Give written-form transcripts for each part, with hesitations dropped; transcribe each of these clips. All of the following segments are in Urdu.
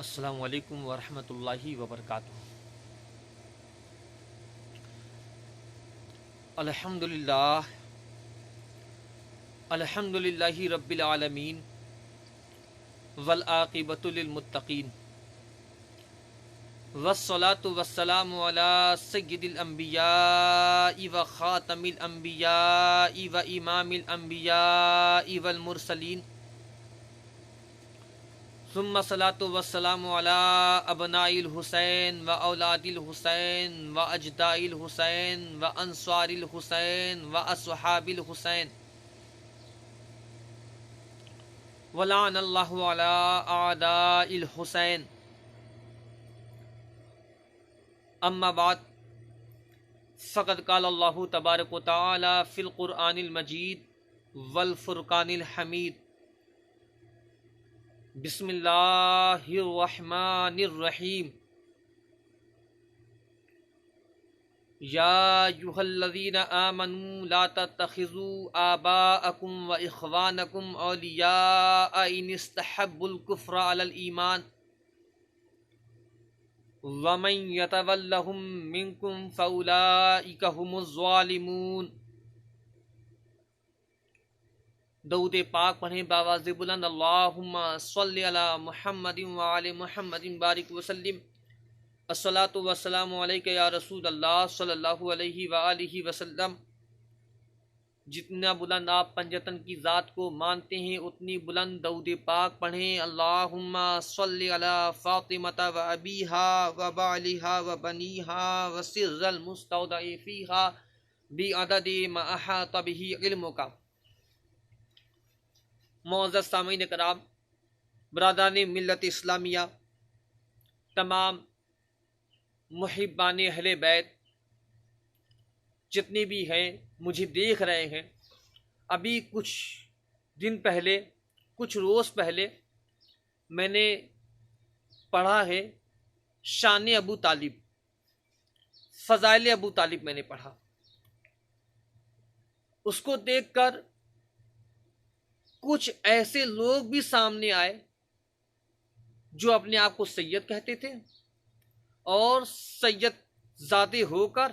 السلام علیکم ورحمۃ اللہ وبرکاتہ۔ الحمد للہ رب العالمین والعاقبۃ للمتقین والصلاة والسلام علی سید الانبیاء و خاتم الانبیاء و امام الانبیاء والمرسلین ثم الصلاة والسلام علی ابناء الحسین و اولاد الحسین و اجداء الحسین و انصار الحسین و اصحاب الحسین ولعن اللہ علی اعداء الحسین۔ اما بعد فقد قال اللہ تبارک و تعالی فی القرآن المجید والفرقان الحمید۔ بسم اللہ الرحمن الرحیم۔ یا ایھا الذین آمنوا لا تتخذوا آباءکم و اخوانکم اولیاء ان استحبوا الکفر علی الایمان ومن یتولہم منکم فاولئک ھم الظالمون۔ درود پاک پڑھیں باواز بلند، اللہم صلی علی محمد وعلی محمد بارک وسلم۔ الصلاۃ والسلام علیک یا رسول اللہ صلی اللہ علیہ وآلہ وسلم۔ جتنا بلند آپ پنجتن کی ذات کو مانتے ہیں اتنی بلند درود پاک پڑھیں۔ اللہم صلی علی فاطمہ و ابیہا و بعلہا و بنیہا و سر المستودع فیہا بعدد ما احاط بہ علمک۔ معزز سامعین کرام، برادران ملت اسلامیہ، تمام محبان اہل بیت جتنے بھی ہیں مجھے دیکھ رہے ہیں، ابھی کچھ دن پہلے، کچھ روز پہلے میں نے پڑھا ہے شان ابو طالب، فضائل ابو طالب میں نے پڑھا۔ اس کو دیکھ کر کچھ ایسے لوگ بھی سامنے آئے جو اپنے آپ کو سید کہتے تھے، اور سید زادے ہو کر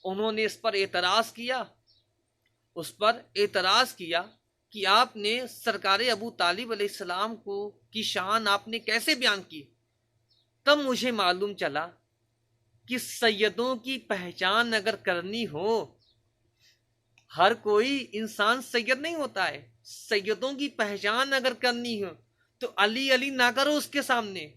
انہوں نے اس پر اعتراض کیا، کہ آپ نے سرکار ابو طالب علیہ السلام کی شان آپ نے کیسے بیان کی۔ تب مجھے معلوم چلا کہ سیدوں کی پہچان اگر کرنی ہو، ہر کوئی انسان سید نہیں ہوتا ہے، سیدوں کی پہچان اگر کرنی ہو تو علی علی نہ کرو اس کے سامنے،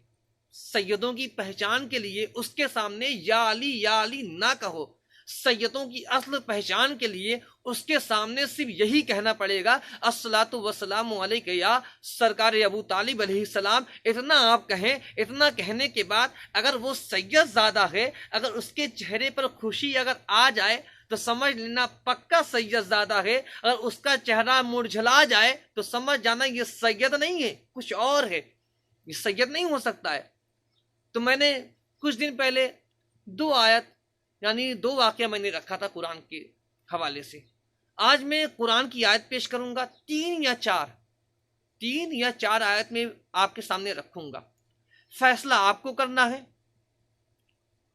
سیدوں کی پہچان کے لیے اس کے سامنے یا علی نہ کہو۔ سیدوں کی اصل پہچان کے لیے اس کے سامنے صرف یہی کہنا پڑے گا الصلاۃ والسلام علیک یا سرکار ابو طالب علیہ السلام۔ اتنا آپ کہیں، اتنا کہنے کے بعد اگر وہ سید زادہ ہے، اگر اس کے چہرے پر خوشی اگر آ جائے تو سمجھ لینا پکا سید زادہ ہے، اگر اس کا چہرہ مرجھلا جائے تو سمجھ جانا یہ سید نہیں ہے، کچھ اور ہے، یہ سید نہیں ہو سکتا ہے۔ تو میں نے کچھ دن پہلے دو واقعہ میں نے رکھا تھا قرآن کے حوالے سے۔ آج میں قرآن کی آیت پیش کروں گا، تین یا چار آیت میں آپ کے سامنے رکھوں گا۔ فیصلہ آپ کو کرنا ہے،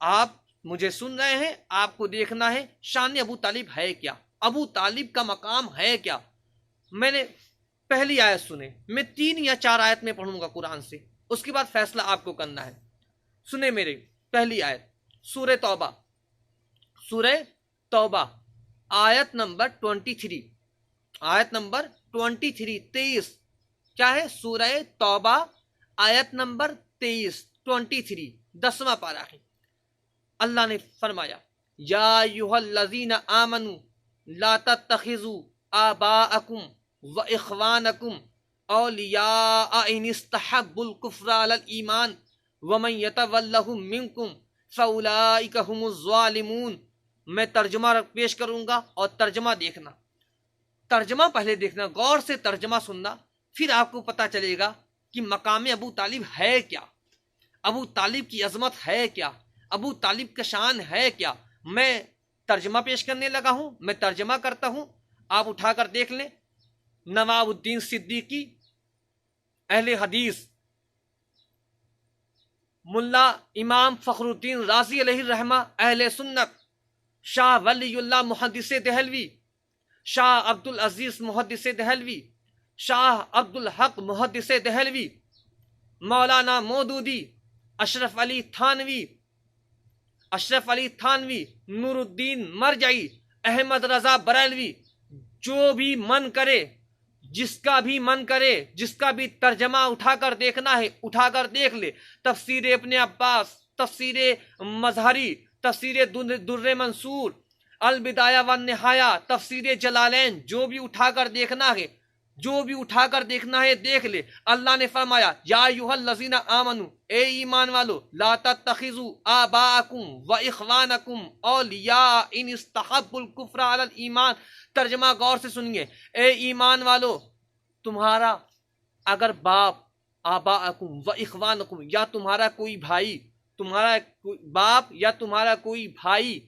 آپ مجھے سن رہے ہیں، آپ کو دیکھنا ہے شان ابو طالب ہے کیا، ابو طالب کا مقام ہے کیا۔ میں نے پہلی آیت سنے، میں 3 یا 4 آیت میں پڑھوں گا قرآن سے، اس کے بعد فیصلہ آپ کو کرنا ہے۔ سنیں میرے، پہلی آیت سورہ توبہ آیت نمبر 23، 23 کیا ہے؟ سورہ توبہ آیت نمبر 23 10واں پارہ ہے۔ اللہ نے فرمایا یا ایھا الذین آمنوا لا تتخذوا آباءکم و اخوانکم اولیاء ان استحبوا الکفر علی الایمان ومن یتولہم منکم فاولئک ھم الظالمون۔ میں ترجمہ پیش کروں گا اور ترجمہ دیکھنا، ترجمہ پہلے دیکھنا، غور سے ترجمہ سننا، پھر آپ کو پتہ چلے گا کہ مقام ابو طالب ہے کیا، ابو طالب کی عظمت ہے کیا، ابو طالب کا شان ہے کیا۔ میں ترجمہ پیش کرنے لگا ہوں، میں ترجمہ کرتا ہوں، آپ اٹھا کر دیکھ لیں۔ نواب الدین صدیقی اہل حدیث ملا امام فخر الدین رازی علیہ الرحمہ اہل سنت، شاہ ولی اللہ محدث دہلوی، شاہ عبد العزیز محدث دہلوی، شاہ عبد الحق محدث دہلوی، مولانا مودودی، اشرف علی تھانوی، نور الدین مرجعی، احمد رضا بریلوی، جو بھی من کرے، جس کا بھی من کرے، جس کا بھی ترجمہ اٹھا کر دیکھنا ہے اٹھا کر دیکھ لے۔ تفسیر ابن عباس، تفسیر مظہری، تفسیر در منصور، البدایہ والنہایہ، تفسیر جلالین، جو بھی اٹھا کر دیکھنا ہے، جو بھی اٹھا کر دیکھنا ہے دیکھ لے۔ اللہ نے فرمایا یا ایھا الذین آمنوا، اے ایمان والو، لا تتخذوا آباءکم و اخوانکم اولیاء ان استحبوا الکفر علی الایمان۔ ترجمہ غور سے سنیے، اے ایمان والو، تمہارا اگر باپ، آباءکم و اخوانکم، یا تمہارا کوئی بھائی، تمہارا باپ یا تمہارا کوئی بھائی،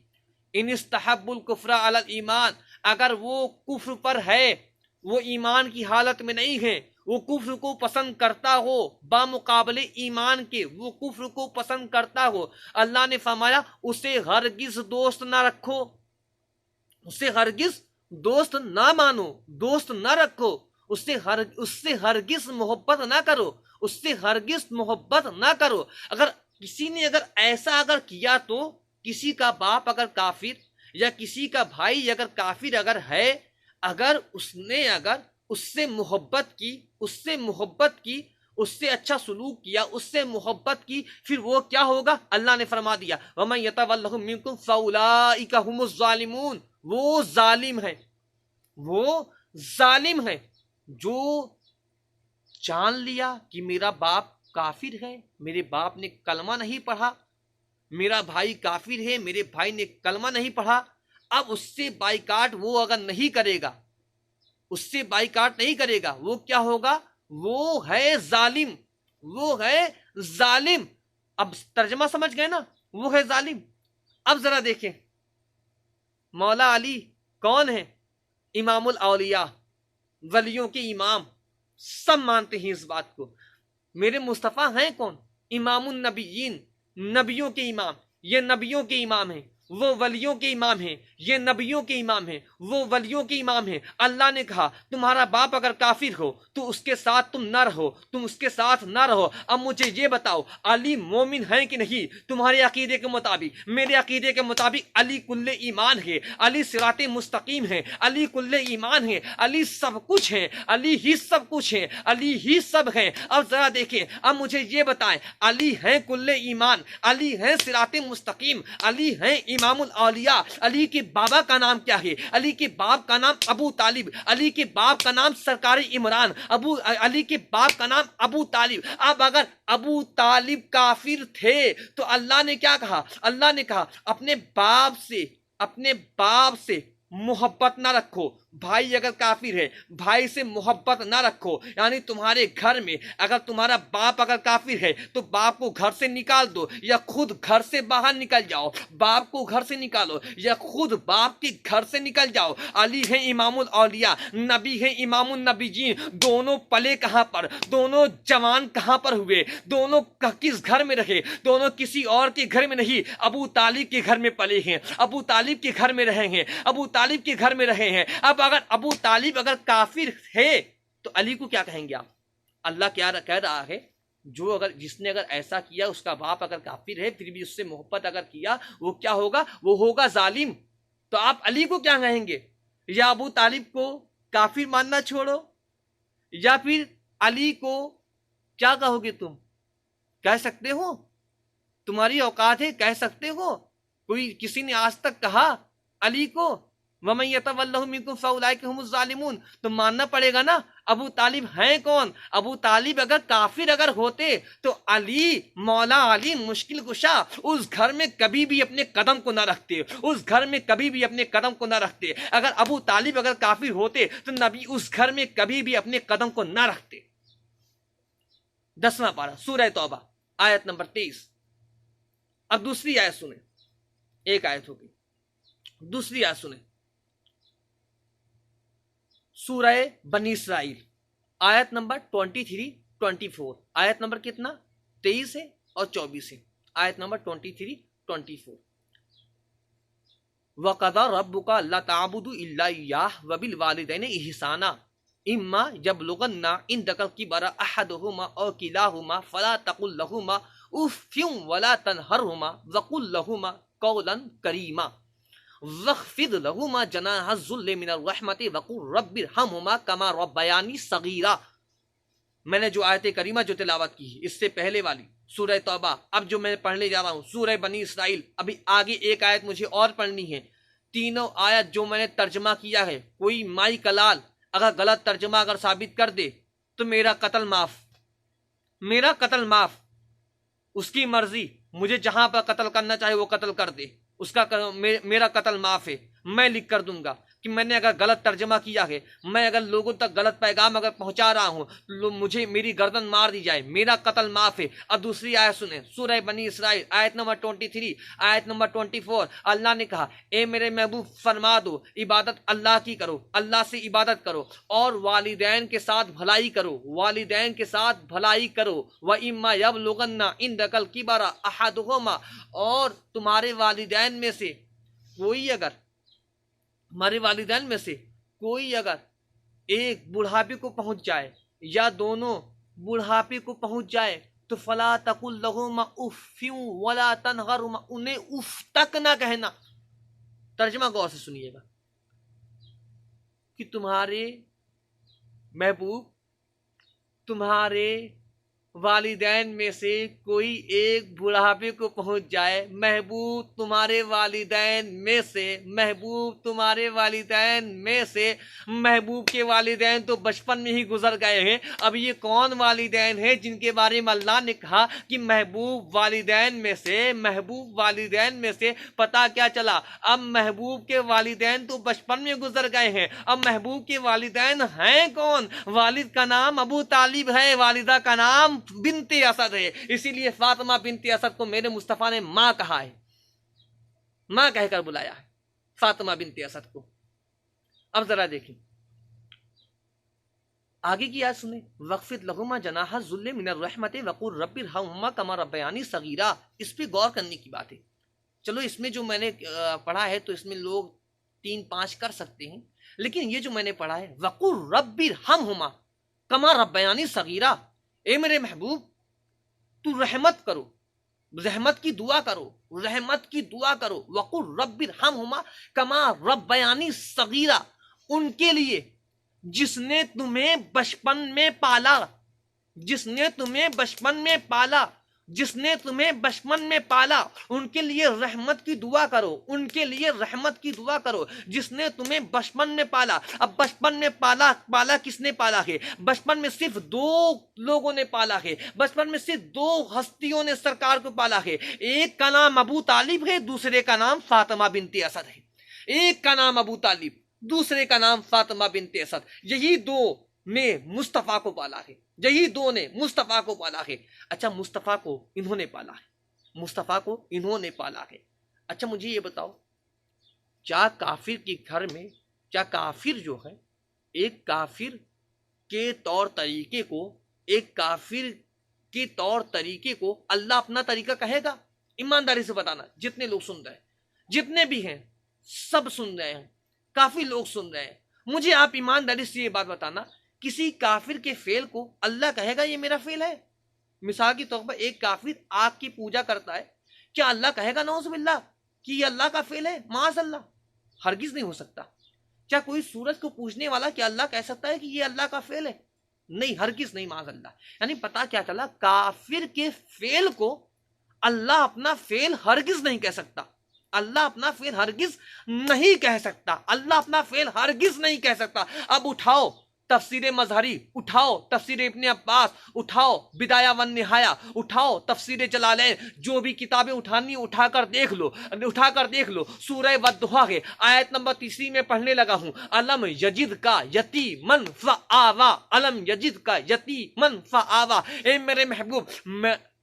ان استحبوا الکفر علی الایمان، اگر وہ کفر پر ہے، وہ ایمان کی حالت میں نہیں ہے، وہ کفر کو پسند کرتا ہو، بامقابلے ایمان کے وہ کفر کو پسند کرتا ہو، اللہ نے فرمایا اسے ہرگز دوست نہ رکھو، اسے ہرگز دوست نہ مانو، دوست نہ رکھو، اس سے ہرگز محبت نہ کرو، اس سے ہرگز محبت نہ کرو۔ اگر کسی نے ایسا کیا تو کسی کا باپ اگر کافر یا کسی کا بھائی اگر کافر ہے، اگر اس نے اس سے محبت کی، اس سے اچھا سلوک کیا، اس سے محبت کی، پھر وہ کیا ہوگا؟ اللہ نے فرما دیا وَمَن يَتَوَلَّهُم مِّنكُمْ فَأُولَٰئِكَ هُمُ الظَّالِمُونَ۔ وہ ظالم ہے جو جان لیا کہ میرا باپ کافر ہے، میرے باپ نے کلمہ نہیں پڑھا، میرا بھائی کافر ہے، میرے بھائی نے کلمہ نہیں پڑھا، اب اس سے بائیکاٹ وہ اگر نہیں کرے گا، اس سے بائیکاٹ نہیں کرے گا، وہ کیا ہوگا؟ وہ ہے ظالم، وہ ہے ظالم۔ اب ترجمہ سمجھ گئے نا، وہ ہے ظالم۔ اب ذرا دیکھیں مولا علی کون ہے؟ امام الاولیاء، ولیوں کے امام، سب مانتے ہیں اس بات کو۔ میرے مصطفیٰ ہیں کون؟ امام النبیین، نبیوں کے امام، یہ نبیوں کے امام ہیں، وہ ولیوں کے امام ہیں، یہ نبیوں کے امام ہیں، وہ ولیوں کے امام ہیں۔ اللہ نے کہا تمہارا باپ اگر کافر ہو تو اس کے ساتھ تم نہ رہو، تم اس کے ساتھ نہ رہو۔ اب مجھے یہ بتاؤ علی مومن ہیں کہ نہیں؟ تمہارے عقیدے کے مطابق، میرے عقیدے کے مطابق علی کل ایمان ہے، علی صراط مستقیم ہے، علی کل ایمان ہے، علی سب کچھ ہے، علی ہی سب کچھ ہے، علی ہی سب ہے۔ اب ذرا دیکھیں، اب مجھے یہ بتائیں علی ہیں کل ایمان، علی ہیں صراط مستقیم، علی ہیں امام الاولیاء، علی کے بابا کا نام کیا ہے؟ علی کے باپ کا نام ابو طالب، علی کے باپ کا نام سرکار عمران، علی کے باپ کا نام ابو طالب۔ اب اگر ابو طالب کافر تھے تو اللہ نے کیا کہا؟ اللہ نے کہا اپنے باپ سے محبت نہ رکھو۔ بھائی اگر کافر ہے، بھائی سے محبت نہ رکھو، یعنی تمہارے گھر میں اگر تمہارا باپ اگر کافر ہے تو باپ کو گھر سے نکال دو، یا خود گھر سے باہر نکل جاؤ، باپ کو گھر سے نکالو یا خود باپ کے گھر سے نکل جاؤ۔ علی ہے امام الاولیاء، نبی ہے امام النبیین، دونوں پلے کہاں پر، دونوں جوان کہاں پر ہوئے، دونوں کس گھر میں رہے؟ دونوں کسی اور کے گھر میں نہیں، ابو طالب کے گھر میں پلے ہیں، ابو طالب کے گھر میں رہے ہیں، ابو طالب کے گھر میں رہے ہیں۔ اب اگر ابو طالب اگر کافر ہے تو علی کو کیا کہیں گے آپ؟ اللہ کیا کہہ رہا ہے، جس نے اگر ایسا کیا، اس کا باپ اگر کافر ہے پھر بھی اس سے محبت اگر کیا، وہ کیا ہوگا؟ وہ ہوگا ظالم۔ تو آپ علی کو کیا کہیں گے؟ یا ابو طالب کو کافر ماننا چھوڑو، یا پھر علی کو کیا کہو گے تم؟ کہہ سکتے ہو؟ تمہاری اوقات ہے، کہہ سکتے ہو؟ کوئی کسی نے آج تک کہا علی کو وَمَن يَتَوَلَّهُم مِّنكُمْ فَأُولَٰئِكَ هُمُ الظَّالِمُونَ؟ تو ماننا پڑے گا نا ابو طالب ہیں کون؟ ابو طالب اگر کافر ہوتے تو علی، مولا علی مشکل کشا اس گھر میں کبھی بھی اپنے قدم کو نہ رکھتے، اس گھر میں کبھی بھی اپنے قدم کو نہ رکھتے۔ اگر ابو طالب اگر کافر ہوتے تو نبی اس گھر میں کبھی بھی اپنے قدم کو نہ رکھتے۔ 10واں پارہ سورہ توبہ آیت نمبر 23۔ اب دوسری آیت سنیں، ایک آیت ہوگی، دوسری آیت سنیں، سورہ بنی اسرائیل آیت نمبر 23-24۔ آیت نمبر کتنا؟ 23 ہے اور 24 آیت نمبر 23 24. وَقَضَى رَبُّكَ أَلَّا تَعْبُدُوا إِلَّا إِيَّاهُ وَبِالْوَالِدَيْنِ إِحْسَانًا إِمَّا يَبْلُغَنَّ عِندَكَ الْكِبَرَ أَحَدُهُمَا أَوْ كِلَاهُمَا فَلَا تَقُل لَّهُمَا أُفٍّ وَلَا تَنْهَرْهُمَا وَقُل لَّهُمَا قَوْلًا كَرِيمًا وَاخْفِضْ لَهُمَا جَنَاحَ الذُّلِّ مِنَ الرَّحْمَةِ وَقُل رَّبِّ ارْحَمْهُمَا كَمَا رَبَّيَانِي صَغِيرًا. میں نے جو آیت کریمہ جو تلاوت کی ہے اس سے پہلے والی سورہ توبہ، اب جو میں پڑھنے جا رہا ہوں سورہ بنی اسرائیل، ابھی آگے ایک آیت مجھے اور پڑھنی ہے. تینوں آیت جو میں نے ترجمہ کیا ہے، کوئی مائی کلال اگر غلط ترجمہ اگر ثابت کر دے تو میرا قتل معاف، میرا قتل معاف. اس کی مرضی، مجھے جہاں پر قتل کرنا چاہے وہ قتل کر دے، اس کا میرا قتل معاف ہے. میں لکھ کر دوں گا کہ میں نے اگر غلط ترجمہ کیا ہے، میں اگر لوگوں تک غلط پیغام اگر پہنچا رہا ہوں، مجھے میری گردن مار دی جائے، میرا قتل معاف ہے. اب دوسری آیت سنیں، سورہ بنی اسرائیل آیت نمبر 23 آیت نمبر 24. اللہ نے کہا اے میرے محبوب فرما دو عبادت اللہ کی کرو، اللہ سے عبادت کرو اور والدین کے ساتھ بھلائی کرو، والدین کے ساتھ بھلائی کرو. وَإِمَّا يَبْلُغَنَّ عِندَكَ الْكِبَرَ أَحَدُهُمَا، اور تمہارے والدین میں سے کوئی اگر، ہمارے والدین میں سے کوئی اگر ایک بڑھاپے کو پہنچ جائے یا دونوں بڑھاپے کو پہنچ جائے تو فلا تقل لہما اف ولا تنہرہما، انہیں اف تک نہ کہنا. ترجمہ غور سے سنیے گا کہ تمہارے محبوب، تمہارے والدین میں سے کوئی ایک بڑھاپے کو پہنچ جائے، محبوب تمہارے والدین میں سے، محبوب تمہارے والدین میں سے، محبوب کے والدین تو بچپن میں ہی گزر گئے ہیں. اب یہ کون والدین ہیں جن کے بارے میں اللہ نے کہا کہ محبوب والدین میں سے، محبوب والدین میں سے؟ پتہ کیا چلا؟ اب محبوب کے والدین تو بچپن میں گزر گئے ہیں. اب محبوب کے والدین ہیں کون؟ والد کا نام ابو طالب ہے، والدہ کا نام بنت اسد ہے. اسی لیے فاطمہ بنت اسد کو میرے مصطفیٰ نے ماں کہا ہے، ماں کہہ کر بلایا ہے فاطمہ بنت اسد کو. اب ذرا دیکھیں آگے کی آیت سنیں، وَاخْفِضْ لَهُمَا جَنَاحَ الذُّلِّ مِنَ الرَّحْمَةِ وَقُلْ رَبِّ ارْحَمْهُمَا كَمَا رَبَّيَانِي صَغِيرًا. اس پہ غور کرنے کی بات ہے. چلو اس میں جو میں نے پڑھا ہے تو اس میں لوگ 3-5 کر سکتے ہیں، لیکن یہ جو میں نے پڑھا ہے وَقُلْ رَبِّ ارْحَمْهُمَا كَمَا رَبَّيَانِي صَغِيرًا، اے میرے محبوب تو رحمت کرو، رحمت کی دعا کرو، رحمت کی دعا کرو. وَقُلْ رَبِّ ارْحَمْهُمَا كَمَا رَبَّيَانِي صَغِيرًا، ان کے لیے جس نے تمہیں بچپن میں پالا، جس نے تمہیں بچپن میں پالا، جس نے تمہیں بچپن میں پالا، ان کے لیے رحمت کی دعا کرو، ان کے لیے رحمت کی دعا کرو جس نے تمہیں بچپن میں پالا. اب بچپن میں پالا کس نے پالا ہے؟ بچپن میں صرف 2 لوگوں نے پالا ہے، بچپن میں صرف 2 ہستیوں نے سرکار کو پالا ہے. ایک کا نام ابو طالب ہے، دوسرے کا نام فاطمہ بنت اسد ہے. ایک کا نام ابو طالب، دوسرے کا نام فاطمہ بنت اسد. یہی 2 نے مصطفیٰ کو پالا ہے، یہی 2 نے مصطفیٰ کو پالا ہے. اچھا مصطفیٰ کو انہوں نے پالا ہے، مصطفیٰ کو انہوں نے پالا ہے. اچھا مجھے یہ بتاؤ، کیا کافر کے گھر میں، کیا کافر جو ہے ایک کافر کے طور طریقے کو، ایک کافر کے طور طریقے کو اللہ اپنا طریقہ کہے گا؟ ایمانداری سے بتانا، جتنے لوگ سن رہے ہیں، جتنے بھی ہیں سب سن رہے ہیں، کافی لوگ سن رہے ہیں، مجھے آپ ایمانداری سے یہ بات بتانا، کسی کافر کے فعل کو اللہ کہے گا یہ میرا فعل ہے؟ مثال کے طور پر ایک کافر آگ کی پوجا کرتا ہے، کیا اللہ کہے گا نعوذ باللہ کہ یہ اللہ کا فعل ہے؟ معاذ اللہ، ہرگز نہیں ہو سکتا. کیا کوئی سورج کو پوجنے والا کیا اللہ کہہ سکتا ہے کہ یہ اللہ کا فعل ہے؟ نہیں، ہرگز نہیں، معاذ اللہ. یعنی پتا کیا چلا، کافر کے فعل کو اللہ اپنا فعل ہرگز نہیں کہہ سکتا، اللہ اپنا فعل ہرگز نہیں کہہ سکتا، اللہ اپنا فعل ہرگز نہیں کہہ سکتا. اب اٹھاؤ تفسیر مظہری، اٹھاؤ تفسیر ابن عباس، اٹھاؤ بدایہ والنہایہ، اٹھاؤ تفسیر جلالین، جو بھی کتابیں اٹھانی اٹھا کر دیکھ لو، اٹھا کر دیکھ لو. سورہ والضحیٰ ہے، آیت نمبر 3 میں پڑھنے لگا ہوں، الم یجد کا یتیمن فآوا، الم یجد کا یتیمن فآوا. اے میرے محبوب،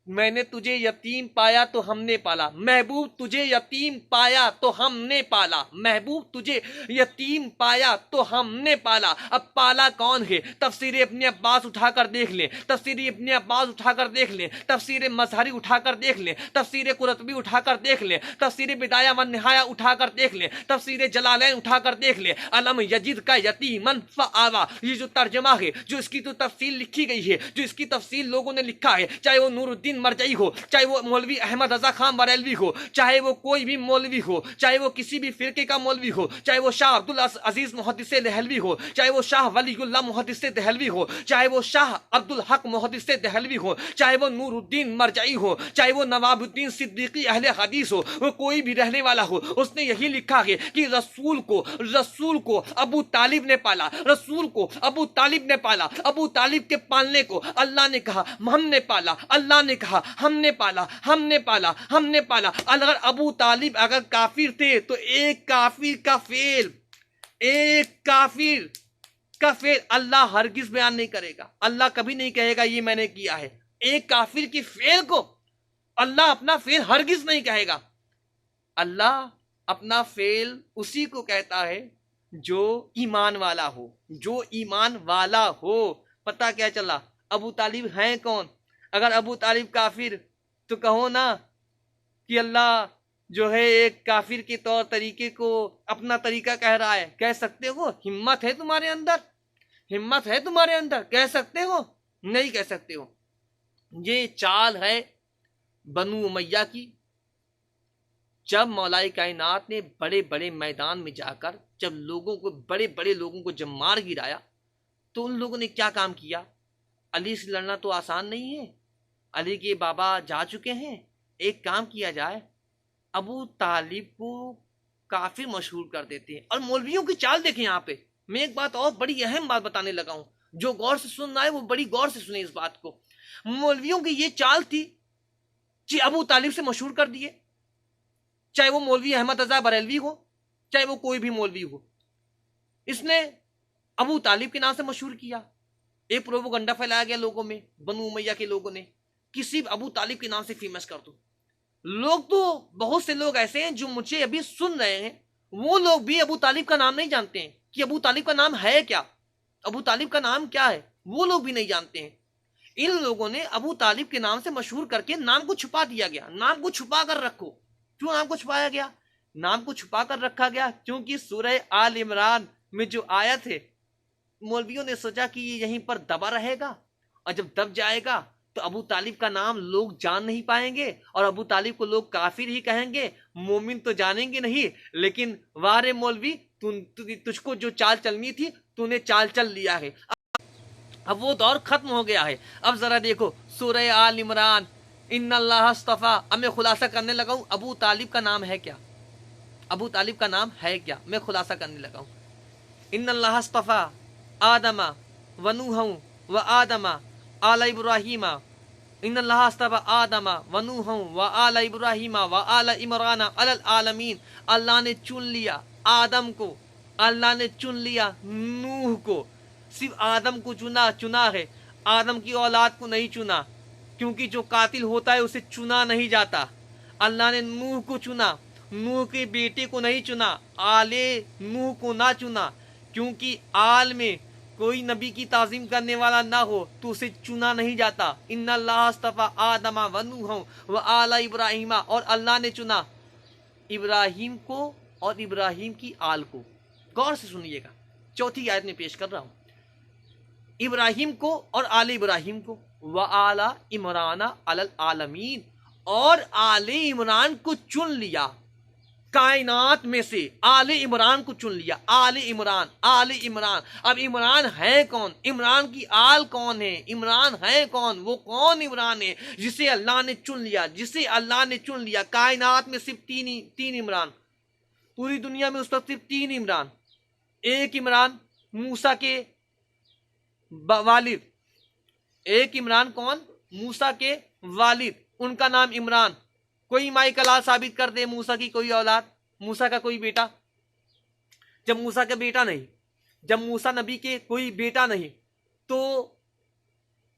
میں نے تجھے یتیم پایا تو ہم نے پالا، محبوب تجھے یتیم پایا تو ہم نے پالا، محبوب تجھے یتیم پایا تو ہم نے پالا۔ اب پالا کون ہے؟ تفسیر ابن عباس اٹھا کر دیکھ لیں، تفسیر ابن عباس اٹھا کر دیکھ لیں، تفسیر مظہری اٹھا کر دیکھ لیں، تفسیر قرطبی اٹھا کر دیکھ لیں، تفسیر بدایہ والنہایہ اٹھا کر دیکھ لیں، تفسیر جلالین اٹھا کر دیکھ لیں۔ علم یجد کا یتیمن فآوا، یہ جو ترجمہ ہے، جو اس کی تو تفصیل لکھی گئی ہے، جو اس کی تفصیل لوگوں نے لکھا ہے، چاہے وہ نور الدین مرجعی ہو، چاہے وہ مولوی احمد رضا خان بریلوی ہو، چاہے وہ کوئی بھی مولوی ہو، چاہے وہ کسی بھی فرقے کا مولوی ہو، چاہے وہ شاہ عبدالعزیز محدث دہلوی ہو، چاہے وہ شاہ ولی اللہ محدث دہلوی ہو، چاہے وہ شاہ عبدالحق محدث دہلوی ہو، چاہے وہ نور الدین مرجعی ہو، چاہے وہ نواب الدین صدیقی اہل حدیث ہو، وہ کوئی بھی رہنے والا ہو، اس نے یہی لکھا ہے کہ رسول کو ابو طالب نے پالا، رسول کو ابو طالب نے پالا، ابو طالب کے پالنے کو اللہ نے کہا ہم نے پالا، اللہ نے کہا ہم نے پالا، ہم نے پالا، ہم نے پالا۔ اگر ابو طالب اگر کافر تھے تو ایک کافر کا فعل، ایک کافر کا فعل اللہ ہرگز بیان نہیں کرے گا، اللہ کبھی نہیں کہے گا یہ میں نے کیا ہے۔ ایک کافر کی فعل کو اللہ اپنا فعل ہرگز نہیں کہے گا۔ اللہ اپنا فعل اسی کو کہتا ہے جو ایمان والا ہو، جو ایمان والا ہو۔ پتہ کیا چلا ابو طالب ہیں کون؟ اگر ابو طالب کافر تو کہو نا کہ اللہ جو ہے ایک کافر کے طور طریقے کو اپنا طریقہ کہہ رہا ہے، کہہ سکتے ہو؟ ہمت ہے تمہارے اندر؟ ہمت ہے تمہارے اندر؟ کہہ سکتے ہو؟ نہیں کہہ سکتے ہو۔ یہ چال ہے بنو امیہ کی۔ جب مولا کائنات نے بڑے بڑے میدان میں جا کر جب لوگوں کو، بڑے بڑے لوگوں کو جب مار گرایا تو ان لوگوں نے کیا کام کیا؟ علی سے لڑنا تو آسان نہیں ہے، علی کے بابا جا چکے ہیں، ایک کام کیا جائے ابو طالب کو کافر مشہور کر دیتے ہیں۔ اور مولویوں کی چال دیکھیں یہاں پہ۔ میں ایک بات اور بڑی اہم بات بتانے لگا ہوں، جو غور سے سننا ہے وہ بڑی غور سے سنیں اس بات کو۔ مولویوں کی یہ چال تھی کہ ابو طالب سے مشہور کر دیے، چاہے وہ مولوی احمد رضا بریلوی ہو، چاہے وہ کوئی بھی مولوی ہو، اس نے ابو طالب کے نام سے مشہور کیا۔ ایک پروپیگنڈا پھیلایا گیا لوگوں میں، بنو امیہ کے لوگوں نے، کسی ابو طالب کے نام سے فیمس کر دو۔ لوگ تو بہت سے لوگ ایسے ہیں جو مجھے ابھی سن رہے ہیں، وہ لوگ بھی ابو طالب کا نام نہیں جانتے ہیں کہ ابو طالب کا نام ہے کیا، ابو طالب کا نام کیا ہے، وہ لوگ بھی نہیں جانتے ہیں۔ ان لوگوں نے ابو طالب کے نام سے مشہور کر کے نام کو چھپا دیا گیا۔ نام کو چھپا کر رکھو۔ کیوں نام کو چھپایا گیا؟ نام کو چھپا کر رکھا گیا کیونکہ سورہ آل عمران میں جو آیت ہے، مولویوں نے سوچا کہ یہ یہیں پر دبا رہے گا، اور جب دب جائے گا تو ابو طالب کا نام لوگ جان نہیں پائیں گے، اور ابو طالب کو لوگ کافر ہی کہیں گے، مومن تو جانیں گے نہیں۔ لیکن وارے مولوی، تجھ کو جو چال چلنی تھی تو نے چال چل لیا ہے۔ اب وہ دور ختم ہو گیا ہے۔ اب ذرا دیکھو سورہ آل عمران، ان اللہ اصطفیٰ۔ اب میں خلاصہ کرنے لگا ہوں ابو طالب کا نام ہے کیا، ابو طالب کا نام ہے کیا، میں خلاصہ کرنے لگا ہوں۔ ان اللہ اصطفیٰ آدم و نوح و آدم آل ابراہیم، ان اللہ اصطفیٰ آدم و نوح و آل ابراہیم و آل عمران علی العالمین۔ اللہ نے چن لیا آدم کو، اللہ نے چن لیا نوح کو۔ صرف آدم کو چنا ہے، آدم کی اولاد کو نہیں چنا، کیونکہ جو قاتل ہوتا ہے اسے چنا نہیں جاتا۔ اللہ نے نوح کو چنا، نوح کے بیٹے کو نہیں چنا، آل نوح کو نہ چنا، کیونکہ آل میں کوئی نبی کی تعظیم کرنے والا نہ ہو تو اسے چنا نہیں جاتا۔ ان اللہ اصطفیٰ آدم و نوح و آل ابراہیم، اور اللہ نے چنا ابراہیم کو اور ابراہیم کی آل کو۔ غور سے سنیے گا، چوتھی آیت میں پیش کر رہا ہوں، ابراہیم کو اور آل ابراہیم کو، وآل عمران علی العالمین، اور آل عمران کو چن لیا کائنات میں سے، آل عمران کو چن لیا۔ آل عمران، آل عمران۔ اب عمران ہے کون؟ عمران کی آل کون ہے؟ عمران ہے کون؟ وہ کون عمران ہے جسے اللہ نے چن لیا، جسے اللہ نے چن لیا؟ کائنات میں صرف تین عمران، پوری دنیا میں اس وقت صرف 3 عمران۔ ایک عمران موسیٰ کے والد، ایک عمران کون؟ موسیٰ کے والد، ان کا نام عمران۔ کوئی مائی کلال ثابت کر دے موسیٰ کی کوئی اولاد، موسیٰ کا کوئی بیٹا؟ جب موسیٰ کا بیٹا نہیں، جب موسیٰ نبی کے کوئی بیٹا نہیں، تو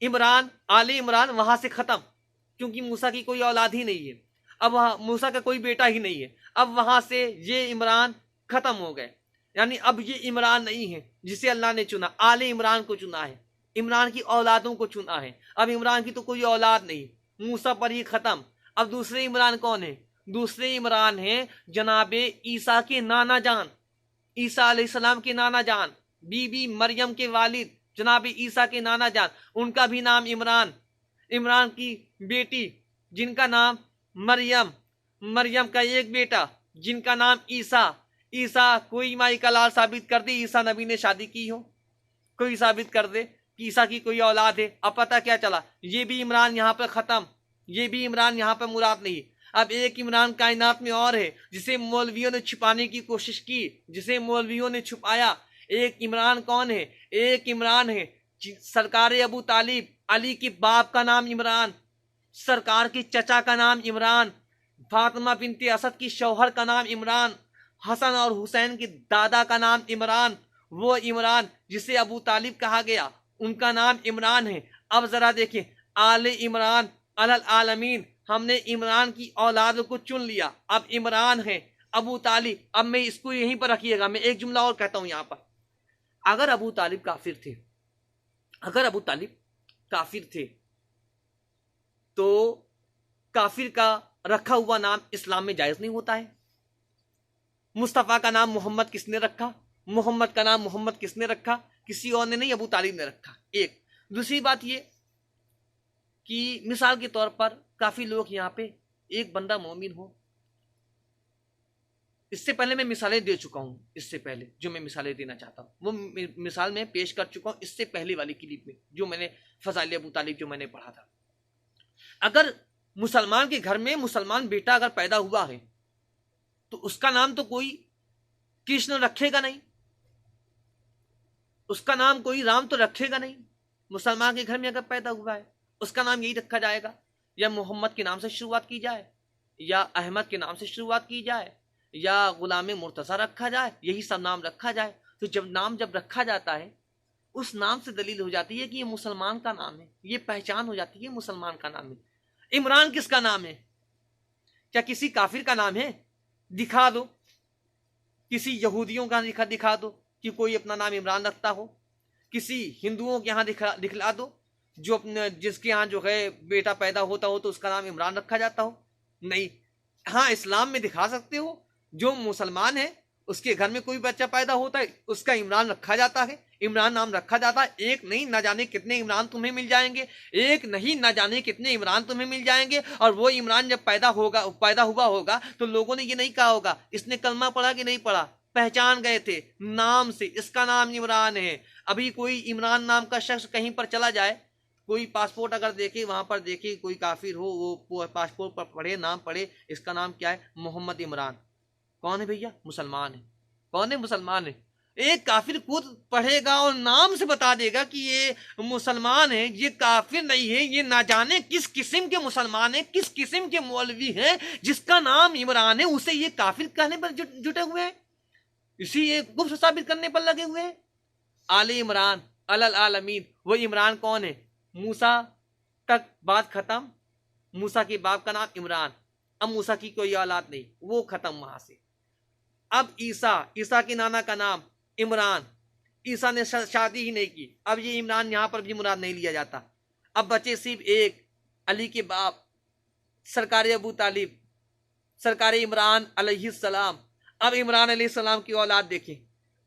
عمران، آل عمران وہاں سے ختم، کیونکہ موسیٰ کی کوئی اولاد ہی نہیں ہے، اب موسیٰ کا کوئی بیٹا ہی نہیں ہے، اب وہاں سے یہ عمران ختم ہو گئے، یعنی اب یہ عمران نہیں ہے جسے اللہ نے چنا، آل عمران کو چنا ہے، عمران کی اولادوں کو چنا ہے، اب عمران کی تو کوئی اولاد نہیں، موسیٰ پر ہی ختم۔ اب دوسرے عمران کون ہیں؟ دوسرے عمران ہیں جناب عیسیٰ کے نانا جان، عیسیٰ علیہ السلام کے نانا جان، بی بی مریم کے والد جناب عیسیٰ کے نانا جان، ان کا بھی نام عمران، عمران کی بیٹی جن کا نام مریم، مریم کا ایک بیٹا جن کا نام عیسیٰ، عیسیٰ کوئی مائی کا لال ثابت کر دے عیسیٰ نبی نے شادی کی ہو، کوئی ثابت کر دے کہ عیسیٰ کی کوئی اولاد ہے۔ اب پتہ کیا چلا، یہ بھی عمران یہاں پر ختم، یہ بھی عمران یہاں پر مراد نہیں۔ اب ایک عمران کائنات میں اور ہے جسے مولویوں نے چھپانے کی کوشش کی، جسے مولویوں نے چھپایا۔ ایک عمران کون ہے؟ ایک عمران ہے سرکار ابو طالب، علی کے باپ کا نام عمران، سرکار کے چچا کا نام عمران، فاطمہ بنت اسد کی شوہر کا نام عمران، حسن اور حسین کے دادا کا نام عمران، وہ عمران جسے ابو طالب کہا گیا ان کا نام عمران ہے۔ اب ذرا دیکھیں، آل عمران علی العالمین، ہم نے عمران کی اولاد کو چن لیا، اب عمران ہے ابو طالب۔ اب میں اس کو یہیں پر رکھیے گا، میں ایک جملہ اور کہتا ہوں یہاں پر، اگر ابو طالب کافر تھے، اگر ابو طالب کافر تھے تو کافر کا رکھا ہوا نام اسلام میں جائز نہیں ہوتا ہے۔ مصطفیٰ کا نام محمد کس نے رکھا؟ محمد کا نام محمد کس نے رکھا؟ کسی اور نے نہیں، ابو طالب نے رکھا۔ ایک دوسری بات یہ کہ مثال کے طور پر کافی لوگ یہاں پہ ایک بندہ مومن ہو، اس سے پہلے میں مثالیں دے چکا ہوں، اس سے پہلے جو میں مثالیں دینا چاہتا ہوں وہ مثال میں پیش کر چکا ہوں اس سے پہلے والی کلپ میں، جو میں نے فضائل ابو طالب جو میں نے پڑھا تھا۔ اگر مسلمان کے گھر میں مسلمان بیٹا اگر پیدا ہوا ہے تو اس کا نام تو کوئی کرشن رکھے گا نہیں، اس کا نام کوئی رام تو رکھے گا نہیں۔ مسلمان کے گھر میں اگر پیدا ہوا ہے اس کا نام یہی رکھا جائے گا، یا محمد کے نام سے شروعات کی جائے، یا احمد کے نام سے شروعات کی جائے، یا غلام مرتضیٰ رکھا جائے، یہی سب نام رکھا جائے۔ تو جب رکھا جاتا ہے اس نام سے دلیل ہو جاتی ہے کہ یہ مسلمان کا نام ہے، یہ پہچان ہو جاتی ہے مسلمان کا نام ہے۔ عمران کس کا نام ہے؟ کیا کسی کافر کا نام ہے؟ دکھا دو، کسی یہودیوں کا دکھا دو کہ کوئی اپنا نام عمران رکھتا ہو، کسی ہندوؤں کے یہاں دکھلا دو جو جس کے یہاں جو ہے بیٹا پیدا ہوتا ہو تو اس کا نام عمران رکھا جاتا ہو۔ نہیں، ہاں اسلام میں دکھا سکتے ہو، جو مسلمان ہے اس کے گھر میں کوئی بچہ پیدا ہوتا ہے اس کا عمران رکھا جاتا ہے، عمران نام رکھا جاتا ہے۔ ایک نہیں نہ جانے کتنے عمران تمہیں مل جائیں گے، ایک نہیں نہ جانے کتنے عمران تمہیں مل جائیں گے۔ اور وہ عمران جب پیدا ہوا ہوگا تو لوگوں نے یہ نہیں کہا ہوگا اس نے کلمہ پڑھا کہ نہیں پڑھا، پہچان گئے تھے نام سے، اس کا نام عمران ہے۔ ابھی کوئی عمران نام کا شخص کہیں پر چلا جائے، کوئی پاسپورٹ اگر دیکھے، وہاں پر دیکھے کوئی کافر ہو، وہ پاسپورٹ پر پڑھے، نام پڑھے، اس کا نام کیا ہے؟ محمد عمران۔ کون ہے بھیا؟ مسلمان ہے۔ کون ہے؟ مسلمان ہے۔ ایک کافر خود پڑھے گا اور نام سے بتا دے گا کہ یہ مسلمان ہے، یہ کافر نہیں ہے، یہ نہ جانے کس قسم کے مسلمان ہیں، کس قسم کے مولوی ہیں جس کا نام عمران ہے، اسے یہ کافر کہنے پر جٹے ہوئے ہیں، اسی ایک کفر ثابت کرنے پر لگے ہوئے ہیں۔ آل عمران علی العالمین، وہ عمران کون ہے؟ موسیٰ تک بات ختم، موسیٰ کے باپ کا نام عمران، اب موسیٰ کی کوئی اولاد نہیں، وہ ختم وہاں سے۔ اب عیسیٰ کے نانا کا نام عمران، عیسیٰ نے شادی ہی نہیں کی، اب یہ عمران یہاں پر بھی مراد نہیں لیا جاتا۔ اب بچے صرف ایک، علی کے باپ سرکار ابو طالب، سرکار عمران علیہ السلام۔ اب عمران علیہ السلام کی اولاد دیکھیں،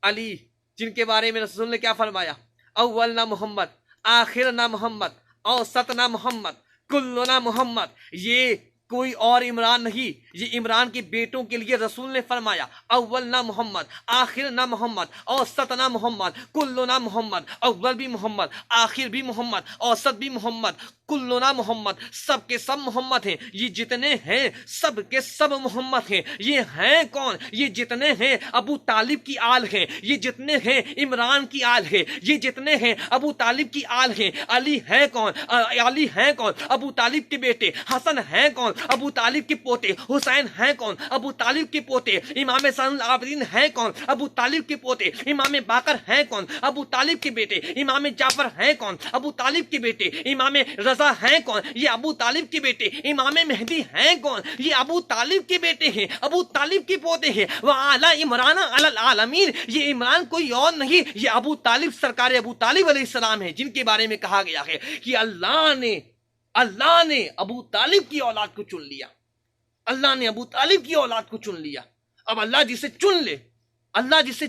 علی، جن کے بارے میں رسول نے کیا فرمایا؟ اول نہ محمد، آخر نہ محمد، اوسط نہ محمد، کل نہ محمد۔ یہ کوئی اور عمران نہیں، یہ عمران کے بیٹوں کے لیے رسول نے فرمایا اول نہ محمد، آخر نہ محمد، اوسط نہ محمد، کل نہ محمد۔ اول بھی محمد، آخر بھی محمد، اوسط بھی محمد، کل نہ محمد، سب کے سب محمد ہیں۔ یہ جتنے ہیں سب کے سب محمد ہیں۔ یہ ہیں کون؟ یہ جتنے ہیں ابو طالب کی آل ہیں، یہ جتنے ہیں عمران کی آل ہے، یہ جتنے ہیں ابو طالب کی آل ہیں۔ علی ہے کون؟ علی ہیں کون؟ ابو طالب کے بیٹے۔ حسن ہیں کون؟ ابو طالب کے پوتے حسین ہیں کون؟ ابو طالب کے پوتے امام زین العابدین ہیں کون؟ ابو طالب کے پوتے امام باقر ہیں کون؟ ابو طالب کے بیٹے امام جعفر ہیں کون؟ ابو طالب کے بیٹے امام رضا ہیں کون؟ یہ ابو طالب کے بیٹے امام مہدی ہیں کون؟ یہ ابو طالب کے بیٹے ہیں، ابو طالب کے پوتے ہیں۔ وَعَلَى عِمْرَانَ عَلَى الْعَالَمِينَ، یہ عمران کوئی اور نہیں، یہ ابو طالب سرکار ابو طالب علیہ السلام ہے، جن کے بارے میں کہا گیا ہے کہ اللہ نے ابو طالب کی اولاد کو چن لیا، اللہ نے ابو طالب کی اولاد کو چن لیا۔ اب اللہ جسے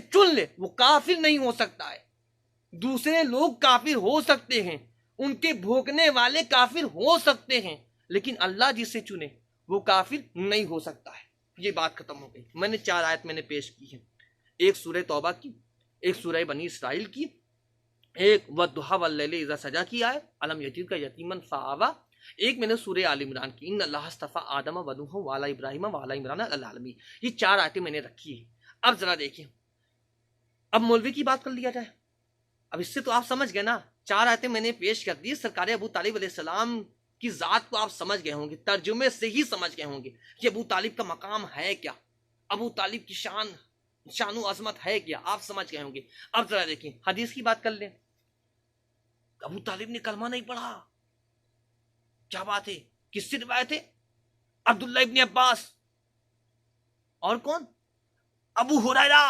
چن لے وہ کافر نہیں ہو سکتا ہے۔ دوسرے لوگ کافر ہو سکتے ہیں، ان کے بھوکنے والے کافر ہو سکتے ہیں، لیکن اللہ جسے چنے وہ کافر نہیں ہو سکتا ہے۔ یہ بات ختم ہو گئی۔ میں نے 4 آیت میں نے پیش کی ہیں، ایک سورہ توبہ کی، ایک سورہ بنی اسرائیل کی، ایک وَالضُّحَىٰ وَاللَّيْلِ إِذَا سَجَىٰ کی آیت، أَلَمْ يَجِدْكَ يَتِيمًا فَآوَىٰ، ایک میں نے سورہ آل عمران کی، إِنَّ اللَّهَ اصْطَفَىٰ آدَمَ وَنُوحًا وَآلَ إِبْرَاهِيمَ وَآلَ عِمْرَانَ عَلَى الْعَالَمِينَ۔ یہ 4 آیتیں میں نے رکھی ہیں۔ اب ذرا دیکھیں، اب مولوی کی بات کر لیا جائے۔ اب اس سے تو آپ سمجھ گئے نا، 4 آیتیں میں نے پیش کر دی، سرکار ابو طالب علیہ السلام کی ذات کو آپ سمجھ گئے ہوں گے، ترجمے سے ہی سمجھ گئے ہوں گے کہ ابو طالب کا مقام ہے کیا، ابو طالب کی شان و عظمت ہے کیا، آپ سمجھ گئے ہوں گے۔ اب ذرا دیکھیں، حدیث کی بات کر لیں۔ ابو طالب نے کلمہ نہیں پڑھا، کیا بات ہے؟ کس سے روایت ہے؟ عبداللہ ابن عباس، اور کون؟ ابو ہریرہ،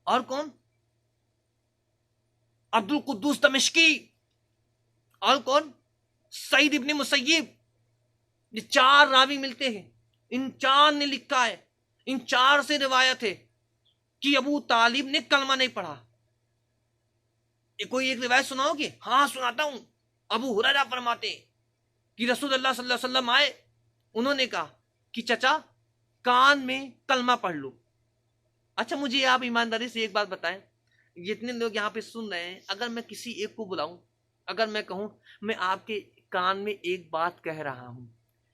اور کون؟ عبد القدوس دمشقی، اور کون؟ سعید ابن مسیب۔ یہ 4 راوی ملتے ہیں، ان 4 نے لکھا ہے، ان 4 سے روایت ہے کہ ابو طالب نے کلمہ نہیں پڑھا۔ کوئی ایک روایت سناؤ گے؟ ہاں سناتا ہوں۔ ابو ہریرہ فرماتے ہیں کہ رسول اللہ صلی اللہ علیہ وسلم آئے، انہوں نے کہا کہ چچا کان میں کلمہ پڑھ لو۔ اچھا مجھے آپ ایمانداری سے ایک بات بتائیں، جتنے لوگ یہاں پہ سن رہے ہیں، اگر میں کسی ایک کو بلاؤں، اگر میں کہوں میں آپ کے کان میں ایک بات کہہ رہا ہوں،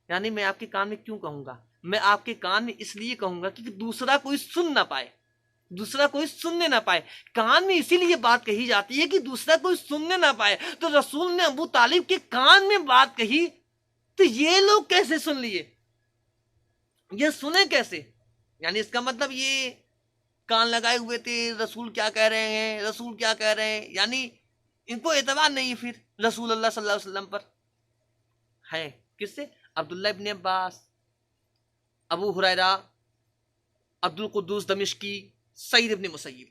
یعنی میں آپ کے کان میں کیوں کہوں گا؟ میں آپ کے کان میں اس لیے کہوں گا کہ دوسرا کوئی سن نہ پائے، دوسرا کوئی سننے نہ پائے۔ کان میں اسی لیے بات کہی جاتی ہے کہ دوسرا کوئی سننے نہ پائے۔ تو رسول نے ابو طالب کے کان میں بات کہی تو یہ لوگ کیسے سن لیے؟ یہ سنے کیسے؟ یعنی اس کا مطلب یہ کان لگائے ہوئے تھے، رسول کیا کہہ رہے ہیں، رسول کیا کہہ رہے ہیں، یعنی ان کو اعتبار نہیں پھر رسول اللہ صلی اللہ علیہ وسلم پر ہے۔ کس سے؟ عبداللہ ابن عباس، ابو ہریرہ، عبد القدوس دمشقی، سعید ابن مسیب،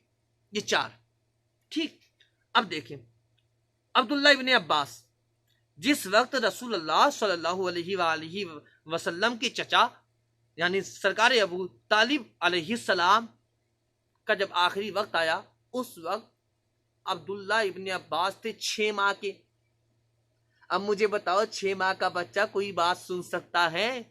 یہ 4۔ ٹھیک، اب دیکھیں عبداللہ ابن عباس جس وقت رسول اللہ صلی اللہ علیہ وآلہ وسلم کے چچا یعنی سرکار ابو طالب علیہ السلام کا جب آخری وقت آیا، اس وقت عبداللہ ابن عباس تھے 6 ماہ کے۔ اب مجھے بتاؤ 6 ماہ کا بچہ کوئی بات سن سکتا ہے؟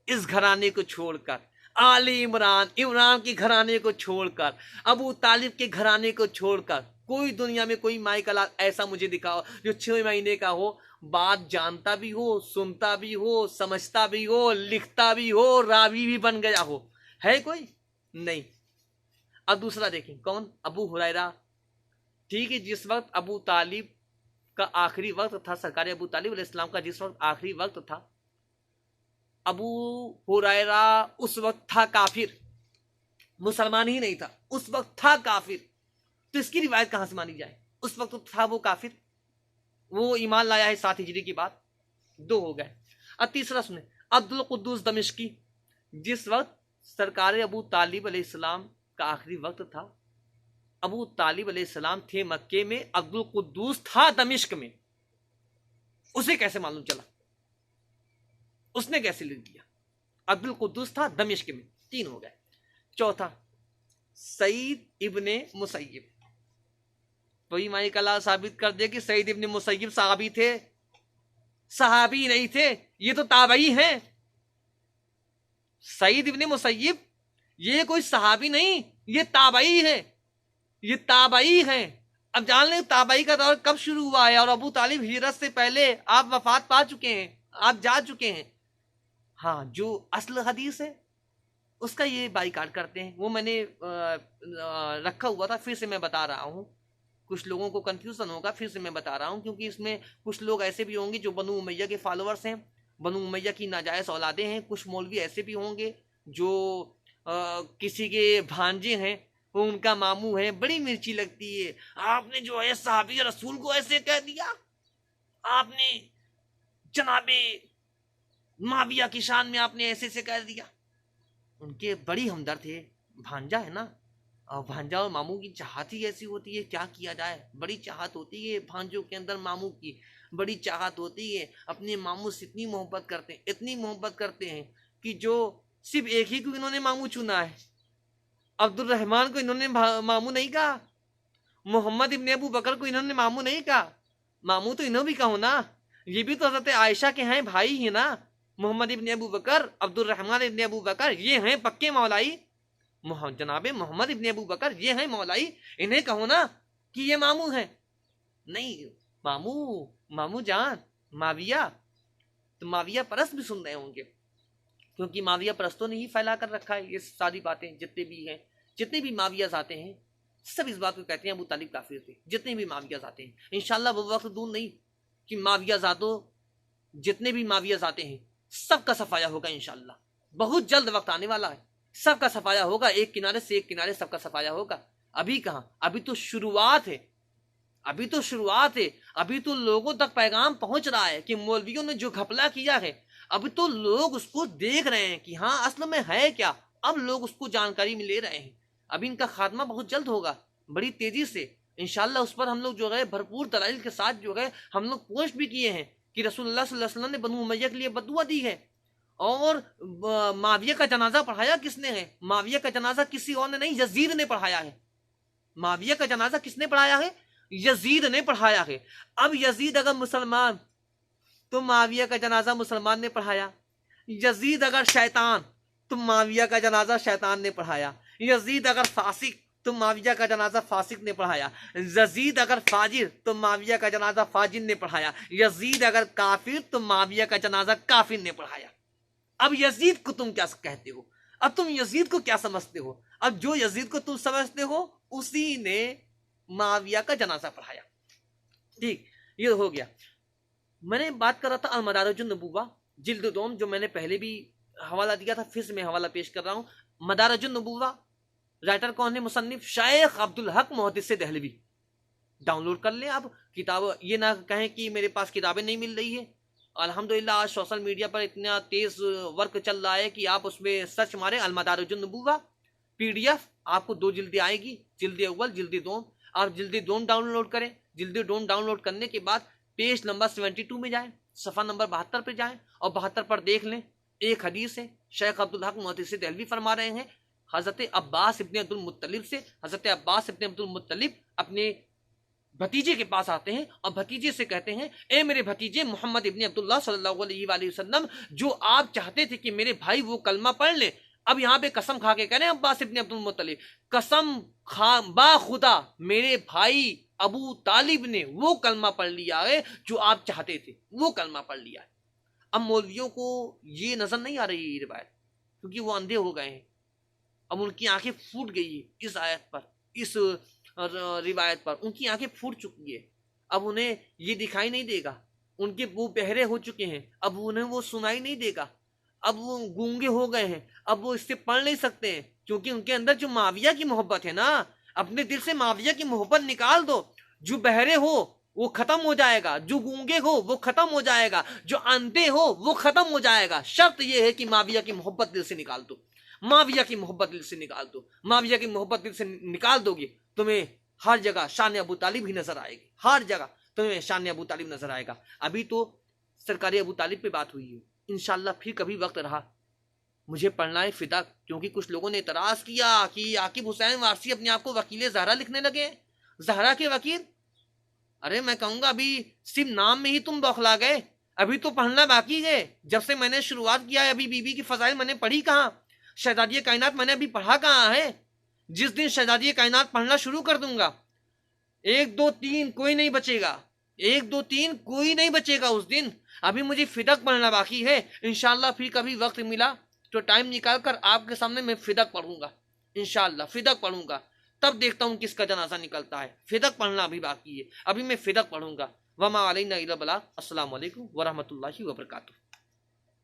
اس گھرانے کو چھوڑ کر، آل عمران کے گھرانے کو چھوڑ کر، ابو طالب کے گھرانے کو چھوڑ کر، کوئی دنیا میں کوئی مائی کا ایسا مجھے دکھاؤ جو 6 مہینے کا ہو، بات جانتا بھی ہو، سنتا بھی ہو، سمجھتا بھی ہو، لکھتا بھی ہو، راوی بھی بن گیا ہو، ہے کوئی؟ نہیں۔ اب دوسرا دیکھیں، کون؟ ابو ہریرہ۔ ٹھیک ہے، جس وقت ابو طالب کا آخری وقت تھا، سرکار ابو طالب علیہ السلام کا جس وقت آخری وقت تھا، ابو ہریرہ اس وقت تھا کافر، مسلمان ہی نہیں تھا، اس وقت تھا کافر، تو اس کی روایت کہاں سے مانی جائے؟ اس وقت تھا وہ کافر، وہ ایمان لایا ہے 7 ہجری کی بات، 2 ہو گئے۔ اب تیسرا سنیں، عبد القدوس دمشقی، جس وقت سرکار ابو طالب علیہ السلام کا آخری وقت تھا، ابو طالب علیہ السلام تھے مکے میں، عبد القدوس تھا دمشق میں، اسے کیسے معلوم چلا؟ اس نے کیسے لکھ دیا؟ عبد القدوس تھا دمشق میں، 3 ہو گئے۔ چوتھا، سعید ابن مسیب، کوئی مائی کلا ثابت کر دے کہ سعید ابن مسیب صحابی تھے؟ صحابی نہیں تھے، یہ تو تابعی ہیں۔ سعید ابن مسیب یہ کوئی صحابی نہیں، یہ تابعی ہے، یہ تابعی ہیں۔ اب جان لیں تابعی کا دور کب شروع ہوا ہے، اور ابو طالب ہجرت سے پہلے آپ وفات پا چکے ہیں، آپ جا چکے ہیں۔ ہاں، جو اصل حدیث ہے اس کا یہ بائیکاٹ کرتے ہیں، وہ میں نے رکھا ہوا تھا، پھر سے میں بتا رہا ہوں، کچھ لوگوں کو کنفیوژن ہوگا، پھر سے میں بتا رہا ہوں، کیونکہ اس میں کچھ لوگ ایسے بھی ہوں گے جو بنو امیہ کے فالوورز ہیں، بنو امیہ کی ناجائز اولادیں ہیں. کچھ مولوی ایسے بھی ہوں گے جو کسی کے بھانجے ہیں, وہ ان کا ماموں ہے. بڑی مرچی لگتی ہے, آپ نے جو ہے صحابی رسول کو ایسے کہہ دیا, آپ نے جناب معاویہ کی شان میں آپ نے ایسے سے کہہ دیا. ان کے بڑی ہمدرد تھے, بھانجا ہے نا, اور بھانجا اور ماموں کی چاہت ہی ایسی ہوتی ہے, کیا کیا جائے. بڑی چاہت ہوتی ہے بھانجوں کے اندر, ماموں کی بڑی چاہت ہوتی ہے. اپنے ماموں سے اتنی محبت کرتے ہیں, اتنی محبت کرتے ہیں کہ جو صرف ایک ہی کو انہوں نے ماموں چنا ہے. عبد الرحمن کو انہوں نے ماموں نہیں کہا, محمد ابن ابو بکر کو انہوں نے ماموں نہیں کہا. ماموں تو انہوں بھی کہو نا, یہ بھی تو حضرت عائشہ کے ہیں بھائی ہیں نا. محمد ابن ابو بکر, عبد الرحمن ابن ابو بکر, یہ ہیں پکے مولائی. جناب محمد ابن ابو بکر یہ ہیں مولائی, انہیں کہو نا کہ یہ ماموں ہیں. نہیں, ماموں جان معاویہ, تو معاویہ پرست بھی سن رہے ہوں گے, کیونکہ معاویہ پرستوں نے ہی پھیلا کر رکھا ہے یہ ساری باتیں. جتنے بھی ہیں, جتنے بھی معاویہ آتے ہیں, سب اس بات کو کہتے ہیں ابو طالب کافر تھے. جتنے بھی معاویہ آتے ہیں, انشاءاللہ وہ وقت دور نہیں کہ معاویہ ذاتوں, جتنے بھی معاویہ آتے ہیں سب کا صفایا ہوگا انشاءاللہ. بہت جلد وقت آنے والا ہے, سب کا صفایا ہوگا, ایک کنارے سے ایک کنارے سب کا صفایا ہوگا. ابھی کہاں, ابھی تو شروعات ہے, ابھی تو شروعات ہے. ابھی تو لوگوں تک پیغام پہنچ رہا ہے کہ مولویوں نے جو گھپلا کیا ہے, ابھی تو لوگ اس کو دیکھ رہے ہیں کہ ہاں اصل میں ہے کیا. اب لوگ اس کو جانکاری میں لے رہے ہیں. ابھی ان کا خاتمہ بہت جلد ہوگا, بڑی تیزی سے انشاءاللہ. اس پر ہم لوگ جو ہے بھرپور دلائل کے ساتھ جو ہے ہم لوگ پوسٹ بھی کیے ہیں کہ رسول اللہ صلی اللہ علیہ وسلم نے بنو امیہ کے لیے بددعا دی ہے. اور معاویہ کا جنازہ پڑھایا کس نے ہے؟ معاویہ کا جنازہ کسی اور نے نہیں, یزید نے پڑھایا ہے. معاویہ کا جنازہ کس نے پڑھایا ہے؟ یزید نے پڑھایا ہے. اب یزید اگر مسلمان تو معاویہ کا جنازہ مسلمان نے پڑھایا. یزید اگر شیطان تو معاویہ کا جنازہ شیطان نے پڑھایا. یزید اگر فاسق تو معاویہ کا جنازہ فاسق نے پڑھایا. یزید اگر فاجر تو معاویہ کا جنازہ فاجر نے پڑھایا. یزید اگر کافر تو معاویہ کا جنازہ کافر نے پڑھایا. اب یزید کو تم کیا کہتے ہو؟ اب تم یزید کو کیا سمجھتے ہو؟ اب جو یزید کو تم سمجھتے ہو اسی نے معاویہ کا جنازہ پڑھایا. ٹھیک, یہ ہو گیا. میں نے بات کر رہا تھا المدارج النبوہ جلد دوم, جو میں نے پہلے بھی حوالہ دیا تھا, پھر سے میں حوالہ پیش کر رہا ہوں. مدارج النبوہ رائٹر کون ہے؟ مصنف شیخ عبدالحق محدث دہلوی. ڈاؤن لوڈ کر لیں آپ کتاب. یہ نہ کہیں کہ میرے پاس کتابیں نہیں مل رہی ہے. الحمدللہ آج سوشل میڈیا پر اتنا تیز ورک چل رہا ہے کہ آپ اس میں سرچ ماریں المدارج النبوہ, PDF آپ کو 2 جلدیں آئے گی, جلد اول جلد دوم. آپ جلد دوم ڈاؤن لوڈ کریں. جلد دوم ڈاؤن لوڈ کرنے کے بعد پیج نمبر 72 میں جائیں, صفحہ نمبر 72 پہ جائیں, اور 72 پر دیکھ لیں. ایک حدیث ہے, شیخ عبدالحق محدث دہلوی فرما رہے ہیں حضرت عباس ابن عبد المطلب سے. حضرت عباس ابن عبد المطلب اپنے بھتیجے کے پاس آتے ہیں اور بھتیجے سے کہتے ہیں, اے میرے بھتیجے محمد ابن عبداللہ صلی اللہ علیہ وآلہ وسلم, جو آپ چاہتے تھے کہ میرے بھائی وہ کلمہ پڑھ لیں, اب یہاں پہ قسم کھا کے کہہ رہے ہیں عباس ابن عبد المطلب, قسم با خدا میرے بھائی ابو طالب نے وہ کلمہ پڑھ لیا ہے جو آپ چاہتے تھے, وہ کلمہ پڑھ لیا ہے. اب مولویوں کو یہ نظر نہیں آ رہی یہ روایت, کیونکہ وہ اندھے ہو گئے ہیں. اب ان کی آنکھیں پھوٹ گئی ہے اس آیت پر, اس روایت پر ان کی آنکھیں پھوٹ چکی ہے. اب انہیں یہ دکھائی نہیں دے گا, ان کے وہ بہرے ہو چکے ہیں, اب انہیں وہ سنائی نہیں دے گا, اب وہ گونگے ہو گئے ہیں, اب وہ اس سے پڑھ نہیں سکتے ہیں, کیونکہ ان کے اندر جو معاویہ کی محبت ہے نا, اپنے دل سے معاویہ کی محبت نکال دو. جو بہرے ہو وہ ختم ہو جائے گا, جو گونگے ہو وہ ختم ہو جائے گا, جو اندھے ہو وہ ختم ہو جائے گا. شرط یہ ہے کہ معاویہ کی محبت دل سے نکال دو, معاویہ کی محبت دل سے نکال دو. معاویہ کی محبت دل سے نکال دو گے, تمہیں ہر جگہ شان ابو طالب ہی نظر آئے گی, ہر جگہ تمہیں شان ابو طالب نظر آئے گا. ابھی تو سرکار ابو طالب پہ بات ہوئی ہے, انشاءاللہ پھر کبھی وقت رہا مجھے پڑھنا ہے فدا, کیونکہ کچھ لوگوں نے اعتراض کیا کہ عاقب حسین وارثی اپنے آپ کو وکیل زہرا لکھنے لگے. زہرا کے وکیل, ارے میں کہوں گا ابھی صرف نام میں ہی تم بوکھلا گئے, ابھی تو پڑھنا باقی ہے. جب سے میں نے شروعات کیا ہے ابھی بی بی کی فضائل میں نے پڑھی کہاں, شہزادی کائنات میں نے ابھی پڑھا کہاں ہے. جس دن شہزادی کائنات پڑھنا شروع کر دوں گا, 1 2 3 کوئی نہیں بچے گا, 1 2 3 کوئی نہیں بچے گا اس دن. ابھی مجھے فدق پڑھنا باقی ہے. انشاءاللہ پھر کبھی وقت ملا تو ٹائم نکال کر آپ کے سامنے میں فدق پڑھوں گا, انشاءاللہ فدق پڑھوں گا. تب دیکھتا ہوں کس کا جنازہ نکلتا ہے. فدق پڑھنا ابھی باقی ہے, ابھی میں فدق پڑھوں گا. وما علینا الا البلاغ. السلام علیکم ورحمۃ اللہ وبرکاتہ.